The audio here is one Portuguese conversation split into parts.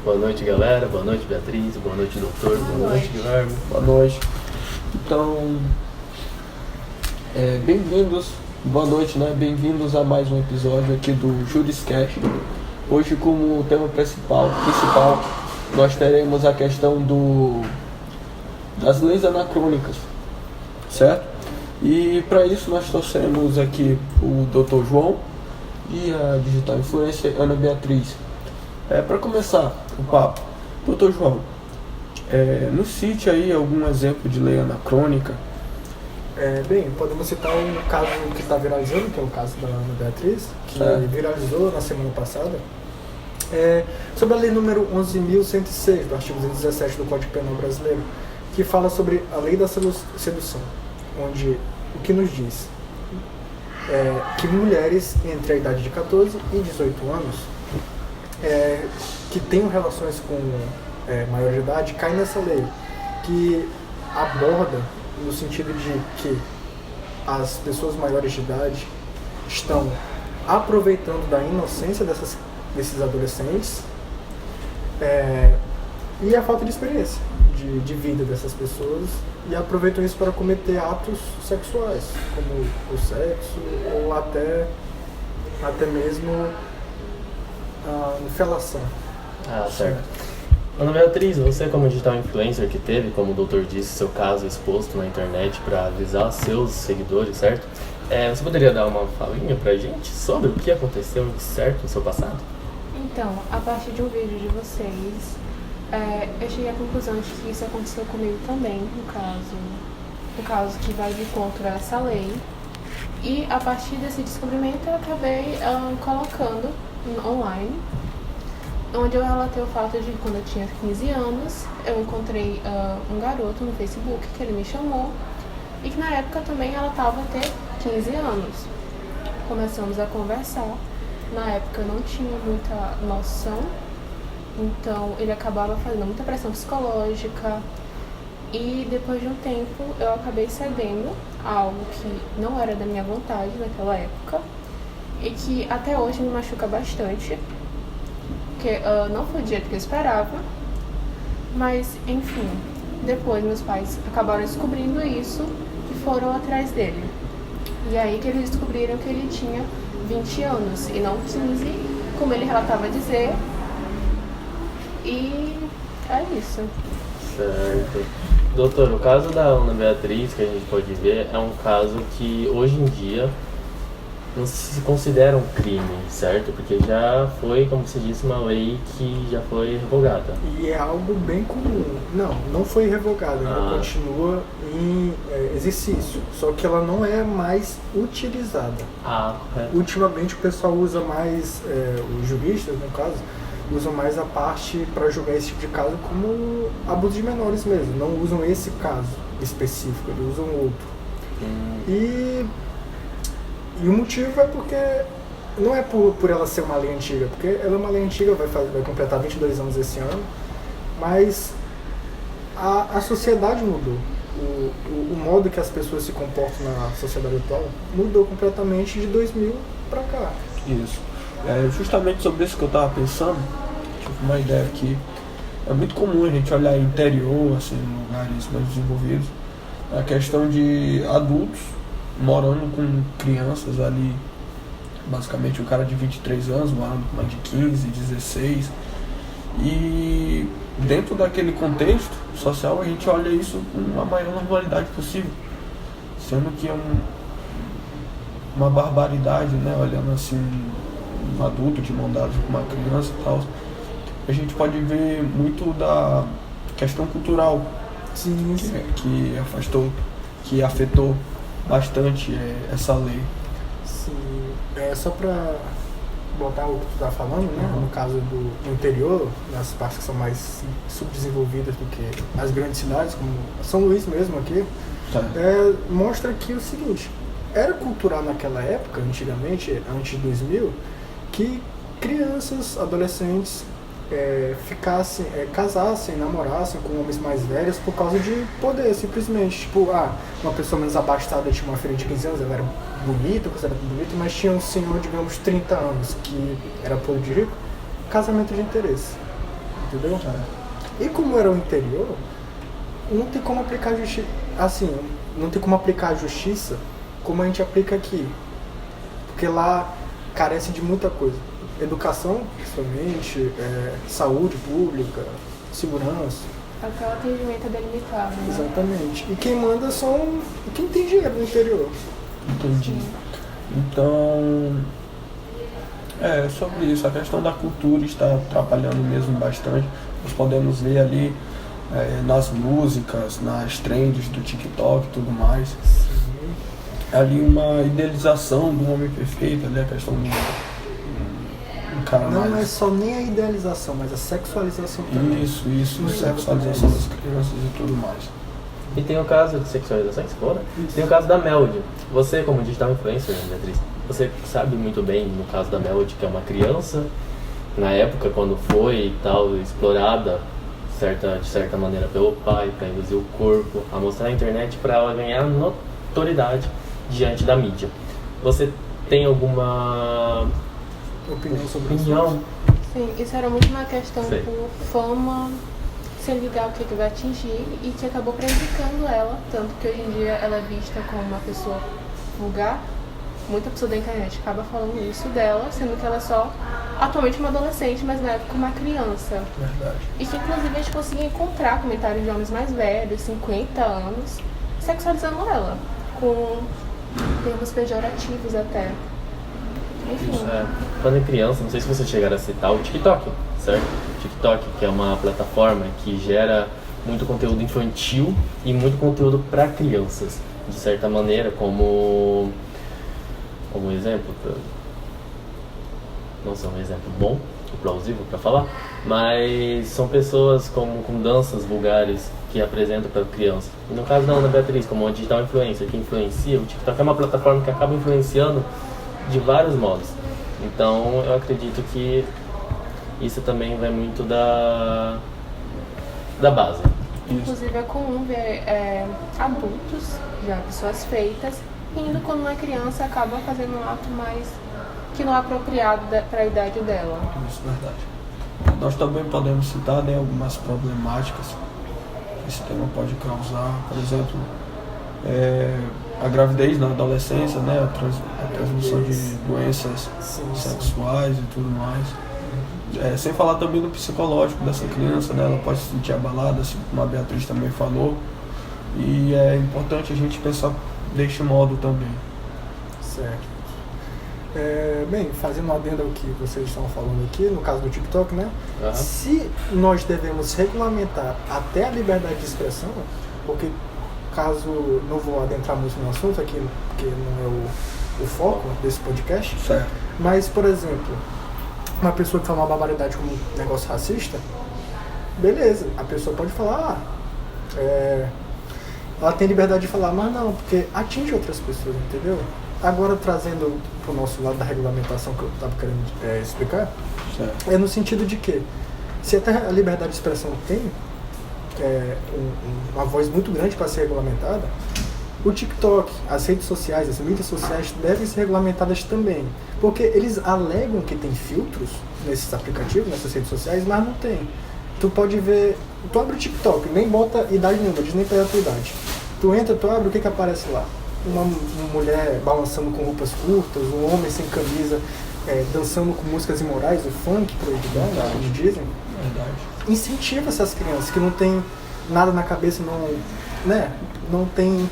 Boa noite, galera. Boa noite, Beatriz. Boa noite, doutor. Boa noite, Guilherme. Boa noite. Então, bem-vindos, boa noite, né? Bem-vindos a mais um episódio aqui do Juriscast. Hoje, como tema principal, nós teremos a questão das leis anacrônicas, certo? E para isso nós trouxemos aqui o Dr. João e a digital influencer Ana Beatriz. Para começar o papo, Dr. João, nos cite aí algum exemplo de lei anacrônica. Bem, podemos citar um caso que está viralizando, que é o caso da Ana Beatriz, que viralizou na semana passada, sobre a lei número 11.106, do artigo 217 do Código Penal brasileiro, que fala sobre a lei da sedução, onde o que nos diz que mulheres entre a idade de 14 e 18 anos que tenham relações com maior de idade caem nessa lei, que aborda no sentido de que as pessoas maiores de idade estão aproveitando da inocência desses adolescentes e a falta de experiência de vida dessas pessoas, e aproveitam isso para cometer atos sexuais, como o sexo ou até mesmo a felação. Certo. Ana Beatriz, você como digital influencer que teve, como o doutor disse, seu caso exposto na internet para avisar seus seguidores, certo? Você poderia dar uma falinha pra gente sobre o que aconteceu de certo no seu passado? Então, a partir de um vídeo de vocês, eu cheguei à conclusão de que isso aconteceu comigo também, no caso que vai de contra essa lei. E a partir desse descobrimento eu acabei colocando online, onde eu relatei o fato de que quando eu tinha 15 anos, eu encontrei um garoto no Facebook, que ele me chamou, e que na época também ela estava a ter 15 anos. Começamos a conversar, na época eu não tinha muita noção, então ele acabava fazendo muita pressão psicológica, e depois de um tempo eu acabei cedendo a algo que não era da minha vontade naquela época, e que até hoje me machuca bastante, porque não foi do jeito que eu esperava, mas enfim, depois meus pais acabaram descobrindo isso e foram atrás dele. E aí que eles descobriram que ele tinha 20 anos e não 15, como ele relatava dizer, e é isso. Certo. Doutor, o caso da Ana Beatriz, que a gente pode ver, é um caso que hoje em dia não se considera um crime, certo? Porque já foi, como se disse, uma lei que já foi revogada. E é algo bem comum. Não foi revogada, ela continua em exercício, só que ela não é mais utilizada. Correto. Ultimamente o pessoal usa mais, os juristas, no caso, usam mais a parte para julgar esse tipo de caso como abuso de menores mesmo. Não usam esse caso específico, eles usam outro. E o motivo é porque não é por ela ser uma lei antiga, porque ela é uma lei antiga, vai completar 22 anos esse ano, mas a sociedade mudou. O modo que as pessoas se comportam na sociedade atual mudou completamente de 2000 para cá. Isso. Justamente sobre isso que eu estava pensando, tive uma ideia aqui. É muito comum a gente olhar interior, assim, em lugares mais desenvolvidos, a questão de adultos morando com crianças ali, basicamente um cara de 23 anos morando com mais de 15, 16, e dentro daquele contexto social a gente olha isso com a maior normalidade possível, sendo que é uma barbaridade, né, olhando assim um adulto de mão dada com uma criança e tal. A gente pode ver muito da questão cultural. Sim. Que afetou bastante essa lei. Sim, só para botar o que tu está falando, né? No caso do interior, nas partes que são mais subdesenvolvidas do que as grandes cidades, como São Luís mesmo aqui, mostra que o seguinte, era cultural naquela época, antigamente, antes de 2000, que crianças, adolescentes casassem, namorassem com homens mais velhos por causa de poder, simplesmente. Tipo, uma pessoa menos abastada tinha uma filha de 15 anos, ela era bonito, considerado bonito, mas tinha um senhor, digamos, 30 anos, que era povo de rico, casamento de interesse. Entendeu? E como era o interior, não tem como aplicar justiça, assim, não tem como aplicar a justiça como a gente aplica aqui. Porque lá carece de muita coisa. Educação, principalmente, saúde pública, segurança. Até o atendimento é delimitado, né? Exatamente. E quem manda são quem tem dinheiro no interior. Entendi. Então, sobre isso, a questão da cultura está atrapalhando mesmo bastante. Nós podemos ver ali nas músicas, nas trends do TikTok e tudo mais. Sim. Ali uma idealização do homem perfeito, ali a questão do cara Não mais... é só nem a idealização, mas a sexualização também. Isso, sexualização das crianças e tudo mais. E tem o caso de sexualização, que você falou, né? Tem o caso da Melody. Você, como digital influencer, Beatriz, você sabe muito bem, no caso da Melody, que é uma criança, na época, quando foi e tal, explorada de certa maneira pelo pai, para induzir o corpo, a mostrar na internet para ela ganhar notoriedade diante da mídia. Você tem alguma Opinião sobre opinião? Sim, isso era muito uma questão Sei. por fama, sem ligar o que vai atingir, e que acabou prejudicando ela, tanto que hoje em dia ela é vista como uma pessoa vulgar. Muita pessoa da internet acaba falando isso dela, sendo que ela é só atualmente uma adolescente, mas na época uma criança. Verdade. E que inclusive a gente conseguia encontrar comentários de homens mais velhos, 50 anos, sexualizando ela, com termos pejorativos até. Enfim. Isso, quando é criança, não sei se vocês chegaram a citar o TikTok, certo? TikTok, que é uma plataforma que gera muito conteúdo infantil e muito conteúdo para crianças, de certa maneira, como exemplo, não são um exemplo bom e plausível para falar, mas são pessoas com danças vulgares que apresentam para criança. E no caso da Ana Beatriz, como uma digital influencer que influencia, o TikTok é uma plataforma que acaba influenciando de vários modos. Então eu acredito que isso também vai muito da base. Inclusive é comum ver adultos, já pessoas feitas, rindo quando uma criança acaba fazendo um ato mais que não é apropriado para a idade dela. Isso, verdade. Nós também podemos citar, né, algumas problemáticas que esse tema pode causar, por exemplo, a gravidez na adolescência, né, a transmissão de doenças sexuais e tudo mais. Sem falar também do psicológico dessa criança, né, ela pode se sentir abalada, assim como a Beatriz também falou, e é importante a gente pensar deste modo também. Certo. Bem, fazendo um adendo ao que vocês estão falando aqui, no caso do TikTok, né? Uhum. Se nós devemos regulamentar até a liberdade de expressão, porque caso não vou adentrar muito no assunto aqui, porque não é o foco desse podcast, Certo. mas, por exemplo, uma pessoa que fala uma barbaridade como um negócio racista, beleza, a pessoa pode falar, ela tem liberdade de falar, mas não, porque atinge outras pessoas, entendeu? Agora, trazendo para o nosso lado da regulamentação que eu estava querendo explicar, Certo. é no sentido de que, se até a liberdade de expressão tem uma voz muito grande para ser regulamentada, o TikTok, as redes sociais, as mídias sociais devem ser regulamentadas também, porque eles alegam que tem filtros nesses aplicativos, nessas redes sociais, mas não tem. Tu pode ver, tu abre o TikTok, nem bota idade nenhuma, diz nem pela tua idade. Tu entra, tu abre, o que aparece lá? Uma mulher balançando com roupas curtas, um homem sem camisa, dançando com músicas imorais, o funk proibidão, como dizem. Verdade. Incentiva essas crianças que não tem nada na cabeça, não tem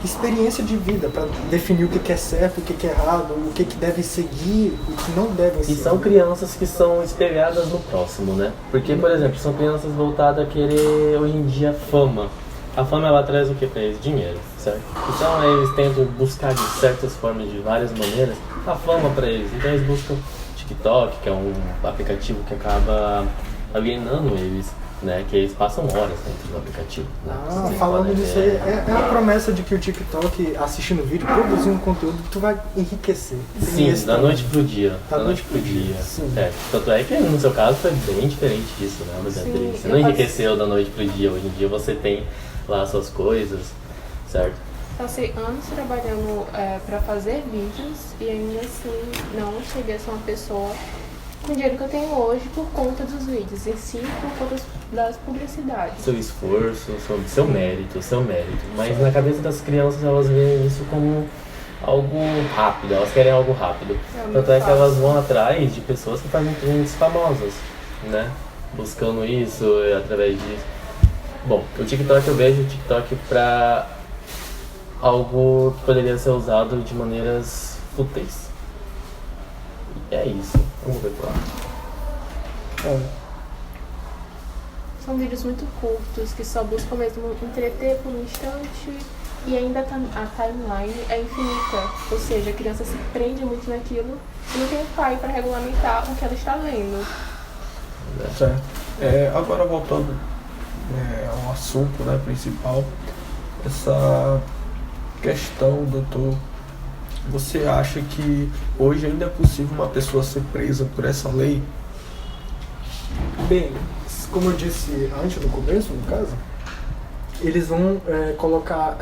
experiência de vida para definir o que é certo, o que é errado, o que deve seguir, o que não devem seguir. E são crianças que são espelhadas no próximo, né? Porque, por exemplo, são crianças voltadas a querer, hoje em dia, fama. A fama, ela traz o que pra eles? Dinheiro, certo? Então, eles tentam buscar de certas formas, de várias maneiras, a fama pra eles. Então, eles buscam TikTok, que é um aplicativo que acaba alienando eles, né? Que eles passam horas dentro do aplicativo. Né? Vocês Falando podem disso ver. aí, é a promessa de que o TikTok, assistindo vídeo, produzindo conteúdo, tu vai enriquecer. Sim, da noite pro dia. Da Da noite pro dia. Sim. Tanto é que no seu caso foi bem diferente disso, né, Beatriz? Sim, Você não eu enriqueceu da noite pro dia. Hoje em dia você tem lá as suas coisas, certo? Passei anos trabalhando para fazer vídeos e ainda assim não cheguei a ser uma pessoa com o dinheiro que eu tenho hoje por conta dos vídeos, e sim por conta das publicidades. Seu esforço, seu mérito. Mas na cabeça das crianças elas veem isso como algo rápido, elas querem algo rápido. Tanto é que elas vão atrás de pessoas que fazem trends famosas, né? Buscando isso através disso. Bom, o TikTok, eu vejo o TikTok pra algo que poderia ser usado de maneiras fúteis. E é isso. Vamos ver por lá. São vídeos muito curtos que só buscam mesmo entreter por um instante, e ainda a timeline é infinita. Ou seja, a criança se prende muito naquilo e não tem pai para regulamentar o que ela está vendo. Certo. Agora voltando ao assunto, né, principal, essa questão, doutor, você acha que hoje ainda é possível uma pessoa ser presa por essa lei? Bem, como eu disse antes, no começo, no caso, eles vão colocar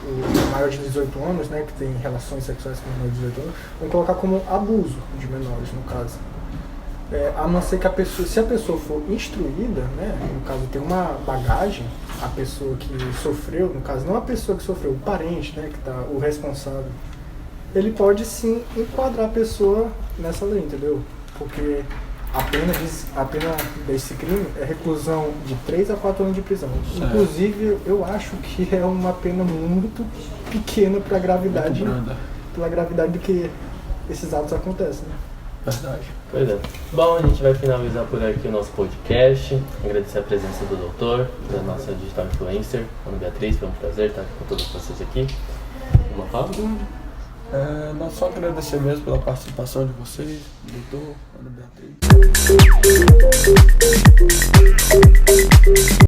o maior de 18 anos, né, que tem relações sexuais com o maior de 18 anos, vão colocar como abuso de menores, no caso. A não ser que se a pessoa for instruída, né, no caso tem uma bagagem, a pessoa que sofreu, no caso não a pessoa que sofreu, o parente, né, que tá, o responsável, ele pode sim enquadrar a pessoa nessa lei, entendeu? Porque a pena desse crime é reclusão de 3 a 4 anos de prisão. Certo. Inclusive, eu acho que é uma pena muito pequena para a gravidade, pela gravidade do que esses atos acontecem, né? Verdade. Pois é. Bom, a gente vai finalizar por aqui o nosso podcast. Agradecer a presença do doutor, da nossa digital influencer, Ana Beatriz. Foi um prazer estar com todos vocês aqui. Uma palavra? Nós só agradecer mesmo pela participação de vocês, doutor, Ana Beatriz.